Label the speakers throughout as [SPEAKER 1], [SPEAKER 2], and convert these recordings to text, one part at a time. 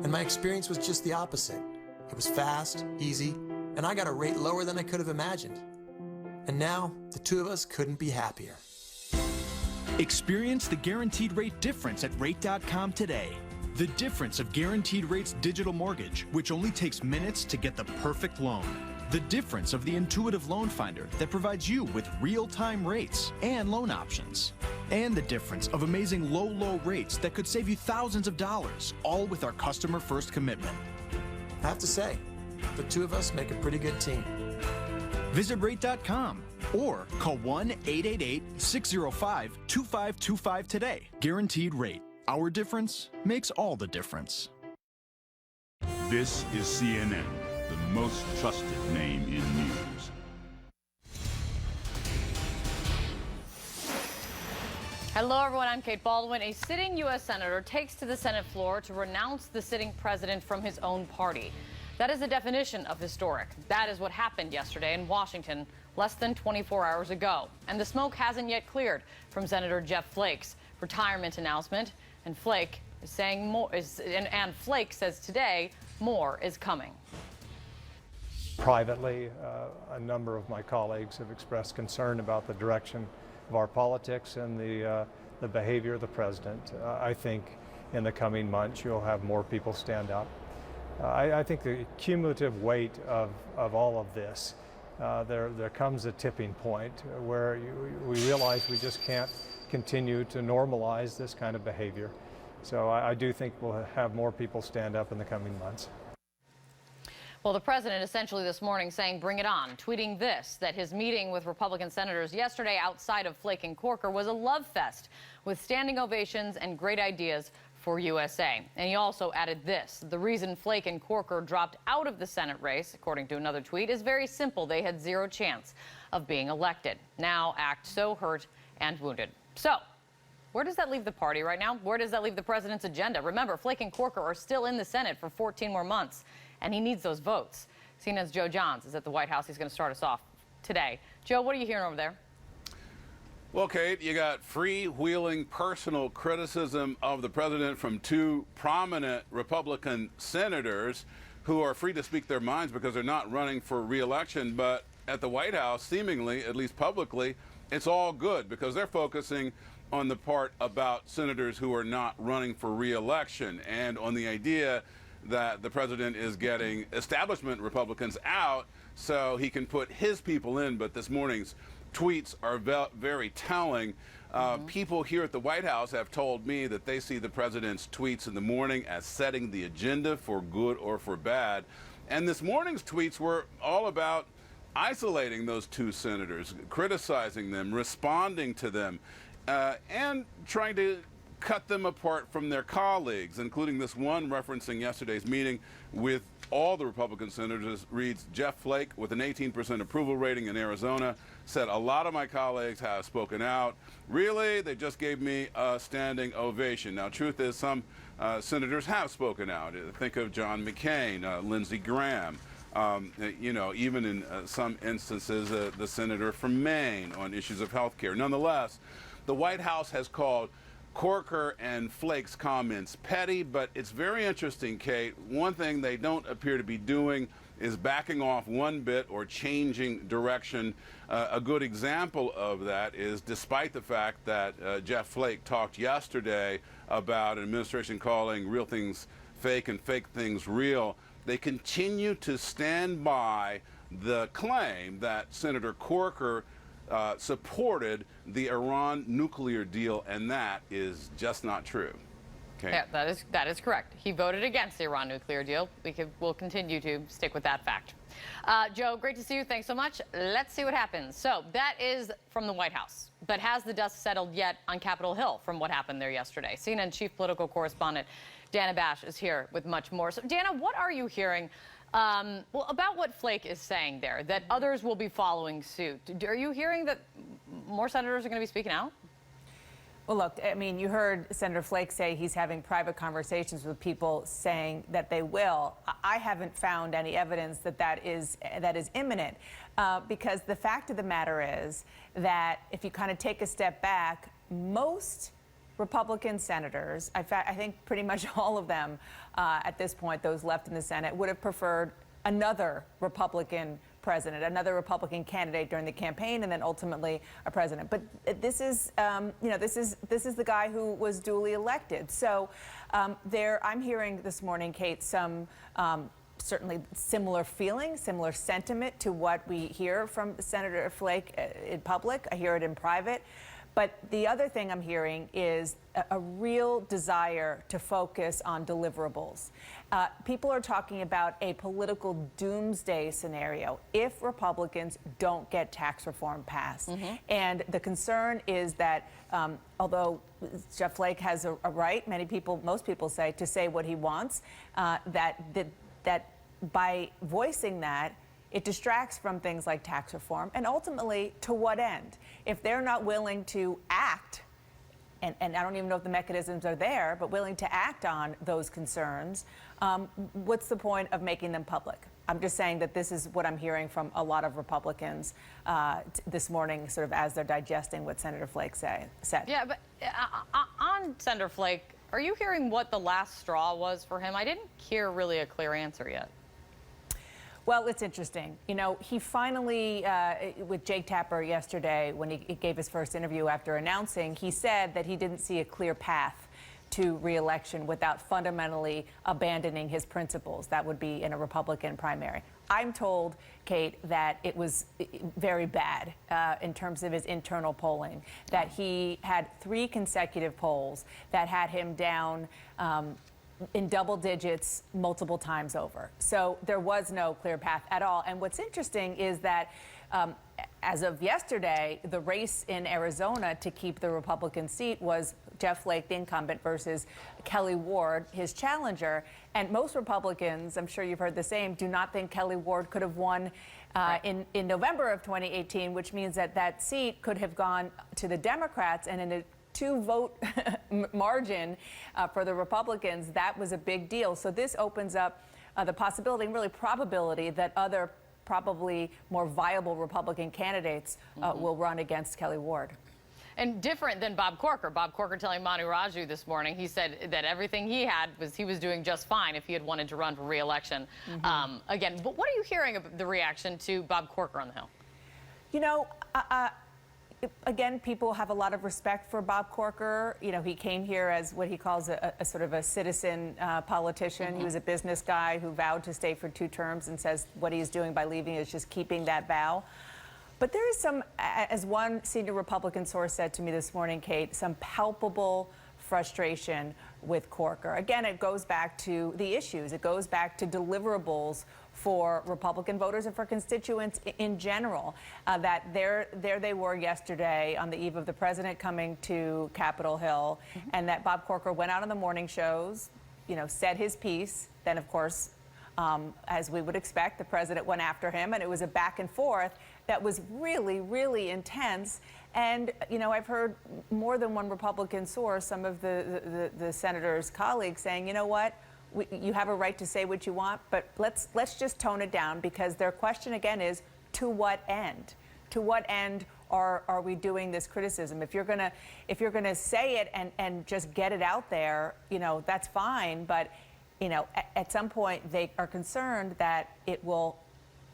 [SPEAKER 1] And my experience was just the opposite. It was fast, easy, and I got a rate lower than I could have imagined. And now, the two of us couldn't be happier.
[SPEAKER 2] Experience the guaranteed rate difference at rate.com today. The difference of Guaranteed Rate's digital mortgage, which only takes minutes to get the perfect loan. The difference of the intuitive loan finder that provides you with real-time rates and loan options. And the difference of amazing low rates that could save you thousands of dollars, all with our customer-first commitment.
[SPEAKER 1] I have to say, the two of us make a pretty good team.
[SPEAKER 2] Visit rate.com or call 1-888-605-2525 today. Guaranteed Rate. Our difference makes all the difference.
[SPEAKER 3] This is CNN, the most trusted name in news.
[SPEAKER 4] Hello, everyone. I'm Kate Baldwin. A sitting U.S. senator takes to the Senate floor to renounce the sitting president from his own party. That is the definition of historic. That is what happened yesterday in Washington, less than 24 hours ago. And the smoke hasn't yet cleared from Senator Jeff Flake's retirement announcement. And Flake is saying more. And Flake says today more is coming.
[SPEAKER 5] Privately, a number of my colleagues have expressed concern about the direction of our politics and the behavior of the president. I think in the coming months you'll have more people stand up. I think the cumulative weight of all of this, there comes a tipping point where we realize we just can't continue to normalize this kind of behavior. So I do think we'll have more people stand up in the coming months.
[SPEAKER 4] Well, the president essentially this morning saying, bring it on, tweeting this, that his meeting with Republican senators yesterday outside of Flake and Corker was a love fest with standing ovations and great ideas for USA. And he also added this: the reason Flake and Corker dropped out of the Senate race, according to another tweet, is very simple. They had zero chance of being elected. Now act so hurt and wounded. So where does that leave the party right now? Where does that leave the president's agenda? Remember, Flake and Corker are still in the Senate for 14 more months, and he needs those votes. CNN's Joe Johns is at the White House. He's going to start us off today. Joe, what are you hearing over there?
[SPEAKER 6] Well, Kate, you got freewheeling personal criticism of the president from two prominent Republican senators who are free to speak their minds because they're not running for re-election. But at the White House, seemingly, at least publicly, it's all good because they're focusing on the part about senators who are not running for re-election and on the idea that the president is getting establishment Republicans out so he can put his people in. But this morning's tweets are very telling. People here at the White House have told me that they see the president's tweets in the morning as setting the agenda for good or for bad. And this morning's tweets were all about isolating those two senators, criticizing them, responding to them, and trying to cut them apart from their colleagues, including this one referencing yesterday's meeting with all the Republican senators. Reads, Jeff Flake, with an 18% approval rating in Arizona, said, a lot of my colleagues have spoken out. Really, they just gave me a standing ovation. Now, truth is, some senators have spoken out. Think of John McCain, Lindsey Graham, you know, even in some instances, the senator from Maine on issues of health care. Nonetheless, the White House has called Corker and Flake's comments petty, but it's very interesting, Kate. One thing they don't appear to be doing is backing off one bit or changing direction. A good example of that is, despite the fact that Jeff Flake talked yesterday about an administration calling real things fake and fake things real, they continue to stand by the claim that Senator Corker supported the Iran nuclear deal, and that is just not true. Okay.
[SPEAKER 4] Yeah, that is correct. He voted against the Iran nuclear deal. We'll continue to stick with that fact. Joe, great to see you. Thanks so much. Let's see what happens. So that is from the White House. But has the dust settled yet on Capitol Hill from what happened there yesterday? CNN chief political correspondent Dana Bash is here with much more. So, Dana, what are you hearing well, about what Flake is saying there, that others will be following suit? Are you hearing that more senators are going to be speaking out?
[SPEAKER 7] Well, look, I mean, you heard Senator Flake say he's having private conversations with people saying that they will. I haven't found any evidence that is imminent, because the fact of the matter is that if you kind of take a step back, most Republican senators, I think pretty much all of them at this point, those left in the Senate, would have preferred another Republican president, another Republican candidate during the campaign, and then ultimately a president. But this is, this is the guy who was duly elected. So I'm hearing this morning, Kate, some certainly similar feeling, similar sentiment to what we hear from Senator Flake in public. I hear it in private. But the other thing I'm hearing is a real desire to focus on deliverables. People are talking about a political doomsday scenario if Republicans don't get tax reform passed. And the concern is that although Jeff Flake has a right, most people say, to say what he wants, that by voicing that, it distracts from things like tax reform, and ultimately, to what end? If they're not willing to act, and I don't even know if the mechanisms are there, but willing to act on those concerns, what's the point of making them public? I'm just saying that this is what I'm hearing from a lot of Republicans this morning, sort of as they're digesting what Senator Flake said.
[SPEAKER 4] Yeah, but on Senator Flake, are you hearing what the last straw was for him? I didn't hear really a clear answer yet.
[SPEAKER 7] Well, it's interesting. You know, he finally, with Jake Tapper yesterday, when he gave his first interview after announcing, he said that he didn't see a clear path to re-election without fundamentally abandoning his principles. That would be in a Republican primary. I'm told, Kate, that it was very bad in terms of his internal polling, that he had 3 consecutive polls that had him down in double digits multiple times over. So there was no clear path at all. And what's interesting is that as of yesterday, the race in Arizona to keep the Republican seat was Jeff Flake, the incumbent, versus Kelly Ward, his challenger. And most Republicans, I'm sure you've heard the same, do not think Kelly Ward could have won in November of 2018, which means that that seat could have gone to the Democrats, and in a 2-vote margin for the Republicans, that was a big deal. So this opens up the possibility and really probability that other probably more viable Republican candidates will run against Kelly Ward.
[SPEAKER 4] And different than Bob Corker. Bob Corker telling Manu Raju this morning, he said that everything he had he was doing just fine if he had wanted to run for re-election again. But what are you hearing of the reaction to Bob Corker on the Hill? You know,
[SPEAKER 7] again, people have a lot of respect for Bob Corker. You know, he came here as what he calls a sort of a citizen politician. He was a business guy who vowed to stay for 2 terms and says what he's doing by leaving is just keeping that vow. But there is some, as one senior Republican source said to me this morning, Kate, some palpable frustration with Corker. Again, it goes back to the issues. It goes back to deliverables for Republican voters and for constituents in general. That there they were yesterday on the eve of the president coming to Capitol Hill, and that Bob Corker went out on the morning shows, you know, said his piece. Then, of course, as we would expect, the president went after him, and it was a back and forth that was really, really intense. And, you know, I've heard more than one Republican source, some of the senator's colleagues saying, you know what, you have a right to say what you want, but let's just tone it down, because their question again is, to what end? To what end are we doing this criticism? If you're gonna say it and just get it out there, you know, that's fine. But, you know, at some point they are concerned that it will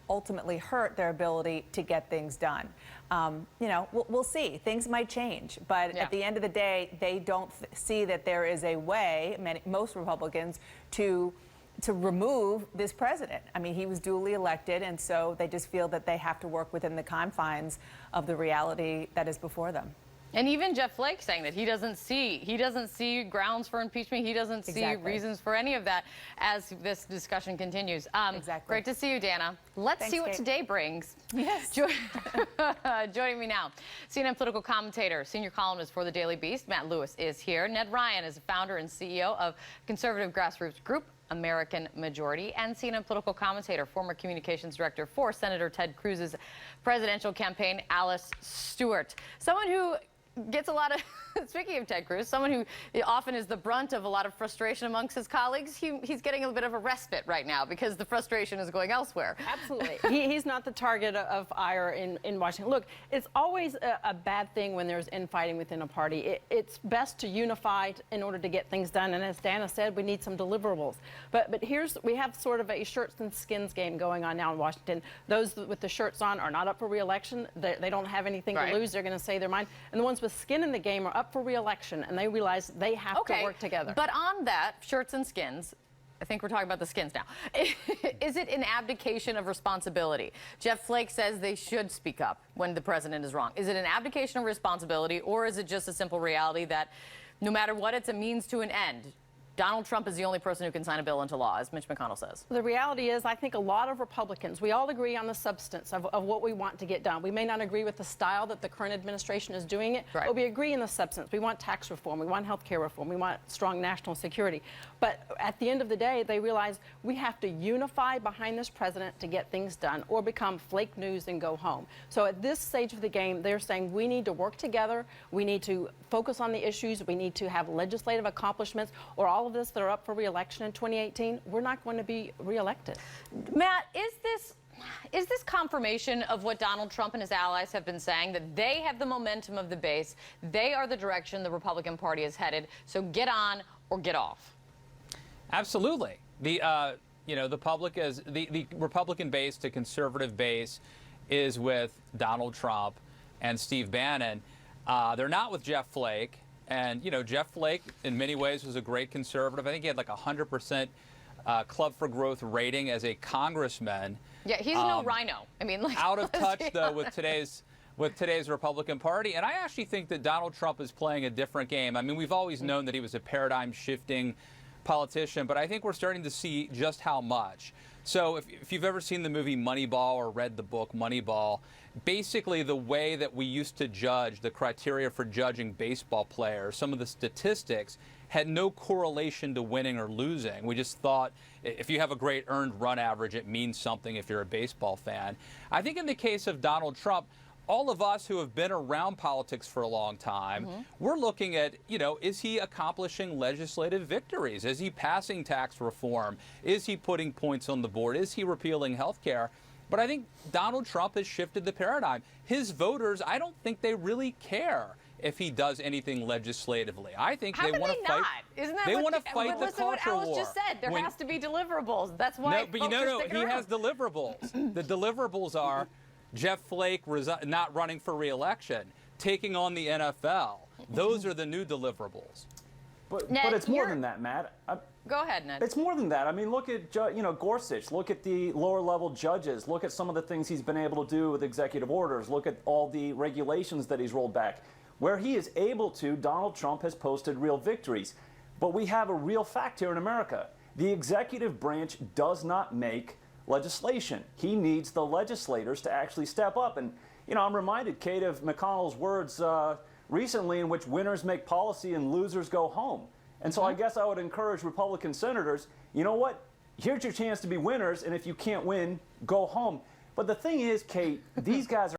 [SPEAKER 7] ultimately hurt their ability to get things done. You know, we'll see. Things might change, but at the end of the day, they don't see that there is a way, most Republicans, to remove this president. I mean, he was duly elected, and so they just feel that they have to work within the confines of the reality that is before them.
[SPEAKER 4] And even Jeff Flake saying that he doesn't see grounds for impeachment. He doesn't see reasons for any of that as this discussion continues. Great to see you, Dana. Let's see what today brings.
[SPEAKER 7] Yes.
[SPEAKER 4] Joining me now, CNN political commentator, senior columnist for the Daily Beast, Matt Lewis, is here. Ned Ryan is the founder and CEO of conservative grassroots group American Majority, and CNN political commentator, former communications director for Senator Ted Cruz's presidential campaign, Alice Stewart. Someone who gets a lot of, speaking of Ted Cruz, someone who often is the brunt of a lot of frustration amongst his colleagues, he's getting a bit of a respite right now because the frustration is going elsewhere.
[SPEAKER 8] Absolutely. He's not the target of ire in Washington. Look, it's always a bad thing when there's infighting within a party. It's best to unify in order to get things done. And as Dana said, we need some deliverables. But we have sort of a shirts and skins game going on now in Washington. Those with the shirts on are not up for re-election. They don't have anything to lose. They're going to say their mind. And the ones with skin in the game are up for re-election, and they realize they have to work together.
[SPEAKER 4] But on that, shirts and skins, I think we're talking about the skins now. Is it an abdication of responsibility? Jeff Flake says they should speak up when the president is wrong. Is it an abdication of responsibility, or is it just a simple reality that no matter what, it's a means to an end? Donald Trump is the only person who can sign a bill into law, as Mitch McConnell says.
[SPEAKER 8] The reality is, I think a lot of Republicans, we all agree on the substance of what we want to get done. We may not agree with the style that the current administration is doing it, but we agree in the substance. We want tax reform, we want health care reform, we want strong national security. But at the end of the day, they realize we have to unify behind this president to get things done, or become Flake news and go home. So at this stage of the game, they're saying we need to work together, we need to focus on the issues, we need to have legislative accomplishments, or all of this that are up for re-election in 2018, we're not going to be re-elected.
[SPEAKER 4] Matt, is this confirmation of what Donald Trump and his allies have been saying, that they have the momentum of the base, they are the direction the Republican Party is headed, so get on or get off?
[SPEAKER 9] Absolutely. The Republican base to conservative base is with Donald Trump and Steve Bannon. They're not with Jeff Flake. And, Jeff Flake, in many ways, was a great conservative. I think he had like 100% Club for Growth rating as a congressman.
[SPEAKER 4] Yeah, he's no rhino. I mean, like,
[SPEAKER 9] out of touch, though, with today's Republican Party. And I actually think that Donald Trump is playing a different game. I mean, we've always known that he was a paradigm-shifting politician, but I think we're starting to see just how much. So if you've ever seen the movie Moneyball or read the book Moneyball, basically the way that we used to judge, the criteria for judging baseball players, some of the statistics had no correlation to winning or losing. We just thought if you have a great earned run average, it means something if you're a baseball fan. I think in the case of Donald Trump, all of us who have been around politics for a long time, we're looking at, is he accomplishing legislative victories? Is he passing tax reform? Is he putting points on the board? Is he repealing health care? But I think Donald Trump has shifted the paradigm. His voters, I don't think they really care if he does anything legislatively. I think they want to fight.
[SPEAKER 4] Isn't that
[SPEAKER 9] they want to fight the culture war.
[SPEAKER 4] What Alice just said. There has to be deliverables. That's why.
[SPEAKER 9] No, but he has deliverables. The deliverables are Jeff Flake not running for re-election, taking on the NFL. Those are the new deliverables.
[SPEAKER 10] But
[SPEAKER 4] Ned,
[SPEAKER 10] it's more than that, Matt.
[SPEAKER 4] Go ahead, Ned.
[SPEAKER 10] It's more than that. I mean, look at Gorsuch. Look at the lower-level judges. Look at some of the things he's been able to do with executive orders. Look at all the regulations that he's rolled back. Where he is able to, Donald Trump has posted real victories. But we have a real fact here in America. The executive branch does not make legislation. He needs the legislators to actually step up. And, I'm reminded, Kate, of McConnell's words recently, in which winners make policy and losers go home. And so I guess I would encourage Republican senators, you know what? Here's your chance to be winners, and if you can't win, go home. But the thing is, Kate, these guys are